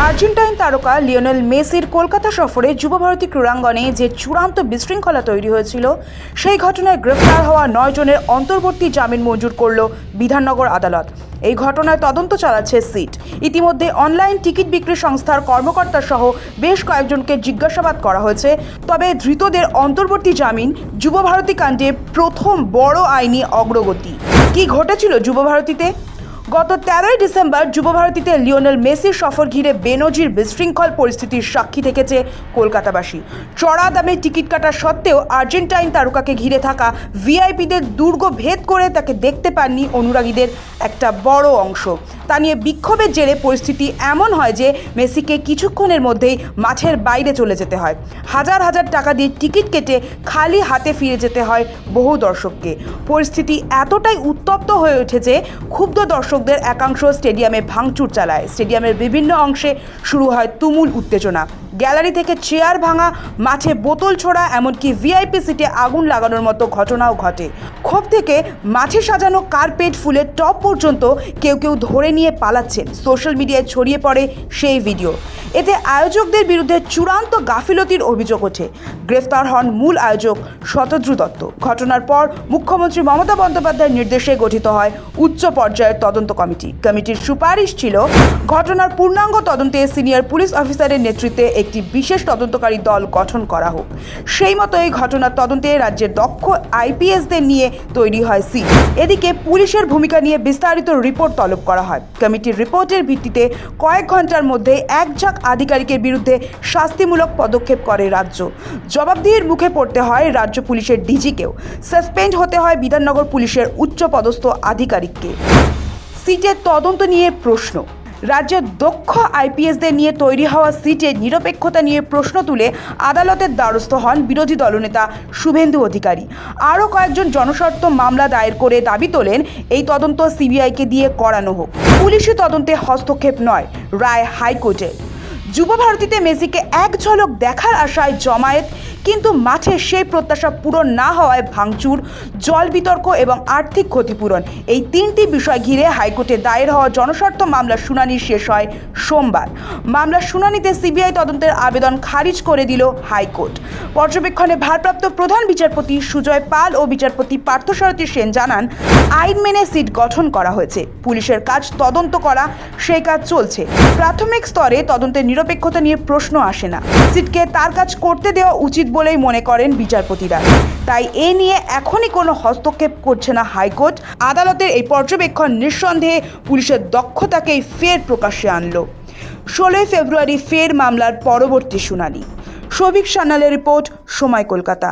Argentine তারকা Lionel মেসির কলকাতা সফরে যুবভারতী ক্রীড়াঙ্গনে যে চূড়ান্ত বিশৃঙ্খলা তৈরি হয়েছিল সেই ঘটনায় গ্রেফতার হওয়া 9 জনের অন্তর্বর্তী জামিন মঞ্জুর করল বিধাননগর আদালত। এই ঘটনায় তদন্ত চালাচ্ছে সিট। ইতিমধ্যে অনলাইন টিকিট বিক্রি সংস্থার কর্মকর্তা সহ বেশ কয়েকজনকে জিজ্ঞাসাবাদ করা হয়েছে। তবে ধৃতদের অন্তর্বর্তী জামিন যুবভারতী কাণ্ডে প্রথম বড় আইনি অগ্রগতি। কি ঘটেছিল যুবভারতীতে? গত 13ই ডিসেম্বর যুবভারতীতে লিওনেল মেসির সফর ঘিরে বেনজির বিশৃঙ্খল পরিস্থিতির সাক্ষী থেকেছে কলকাতাবাসী। চড়া দামে টিকিট কাটা সত্ত্বেও আর্জেন্টাইন তারকাকে ঘিরে থাকা ভিআইপিদের দুর্গ ভেদ করে তাকে দেখতে পাননি অনুরাগীদের একটা বড় অংশ। তা নিয়ে বিক্ষোভের জেরে পরিস্থিতি এমন হয় যে মেসিকে কিছুক্ষণের মধ্যেই মাঠের বাইরে চলে যেতে হয়। হাজার হাজার টাকা দিয়ে টিকিট কেটে খালি হাতে ফিরে যেতে হয় বহু দর্শককে। পরিস্থিতি এতটাই উত্তপ্ত হয়ে উঠেছে ক্ষুব্ধ দর্শকদের একাংশ স্টেডিয়ামে ভাঙচুর চালায়। স্টেডিয়ামের বিভিন্ন অংশে শুরু হয় তুমুল উত্তেজনা। গ্যালারি থেকে চেয়ার ভাঙা, মাঠে বোতল ছোড়া, এমনকি ভিআইপি সিটে আগুন লাগানোর মতো ঘটনাও ঘটে। ক্ষোভ থেকে মাঠে সাজানো কার্পেট, ফুলের টপ পর্যন্ত কেউ কেউ ধরে নিয়ে পালাচ্ছেন। সোশ্যাল মিডিয়ায় ছড়িয়ে পড়ে সেই ভিডিও। এতে আয়োজকদের বিরুদ্ধে চূড়ান্ত গাফিলতির অভিযোগ ওঠে। গ্রেফতার হন মূল আয়োজক শতদ্রু দত্ত। ঘটনার পর মুখ্যমন্ত্রী মমতা বন্দ্যোপাধ্যায়ের নির্দেশে গঠিত হয় উচ্চ পর্যায়ের তদন্ত কমিটি। কমিটির সুপারিশ ছিল ঘটনার পূর্ণাঙ্গ তদন্তে সিনিয়র পুলিশ অফিসারের নেতৃত্বে একটি বিশেষ তদন্তকারী দল গঠন করা হোক। সেই মতো এই ঘটনার তদন্তে রাজ্যের দক্ষ আইপিএসদের নিয়ে তৈরি হয় সিট। এদিকে পুলিশের ভূমিকা নিয়ে বিস্তারিত রিপোর্ট তলব করা হয়। কমিটির রিপোর্টের ভিত্তিতে কয়েক ঘন্টার মধ্যে একঝাঁক আধিকারিকের বিরুদ্ধে শাস্তিমূলক পদক্ষেপ করে রাজ্য। জবাবদিহির মুখে পড়তে হয় রাজ্য পুলিশের ডিজিকেও। সাসপেন্ড হতে হয় বিধাননগর পুলিশের উচ্চপদস্থ আধিকারিককে। সিটের তদন্ত নিয়ে প্রশ্ন। রাজ্যের দক্ষ আইপিএসদের নিয়ে তৈরি হওয়া সিটের নিরপেক্ষতা নিয়ে প্রশ্ন তুলে আদালতের দ্বারস্থ হন বিরোধী দলনেতা শুভেন্দু অধিকারী। আরও কয়েকজন জনস্বার্থ মামলা দায়ের করে দাবি তোলেন এই তদন্ত সিবিআইকে দিয়ে করানো হোক। পুলিশি তদন্তে হস্তক্ষেপ নয়, রায় হাইকোর্টের। যুবভারতীতে মেসিকে এক ঝলক দেখার আশায় জমায়েত, কিন্তু মাঠে সেই প্রত্যাশা পূরণ না হওয়ায় ভাঙচুর, জল বিতর্ক এবং আর্থিক ক্ষতিপূরণ, এই তিনটি বিষয় ঘিরে হাইকোর্টে দায়ের হওয়া জনস্বার্থ মামলার শুনানি শেষ হয় সোমবার। মামলার শুনানিতে সিবিআই তদন্তের আবেদন খারিজ করে দিল হাইকোর্ট। পর্যবেক্ষণে ভারপ্রাপ্ত প্রধান বিচারপতি সুজয় পাল ও বিচারপতি পার্থসারথী সেন জানান, আইন মেনে সিট গঠন করা হয়েছে। পুলিশের কাজ তদন্ত করা, সেই কাজ চলছে। প্রাথমিক স্তরে তদন্তের নিরপেক্ষতা নিয়ে প্রশ্ন আসে না। সিটকে তার কাজ করতে দেওয়া উচিত বলেই মনে করেন বিচারপতিরা। তাই এ নিয়ে এখনই কোনো হস্তক্ষেপ করছে না হাইকোর্ট। আদালতের এই পর্যবেক্ষণ নিঃসন্দেহে পুলিশের দক্ষতাকেই ফের প্রকাশ্যে আনলো। 16 ফেব্রুয়ারি ফের মামলার পরবর্তী শুনানি। সৌভিক সান্যালের রিপোর্ট, সময়, কলকাতা।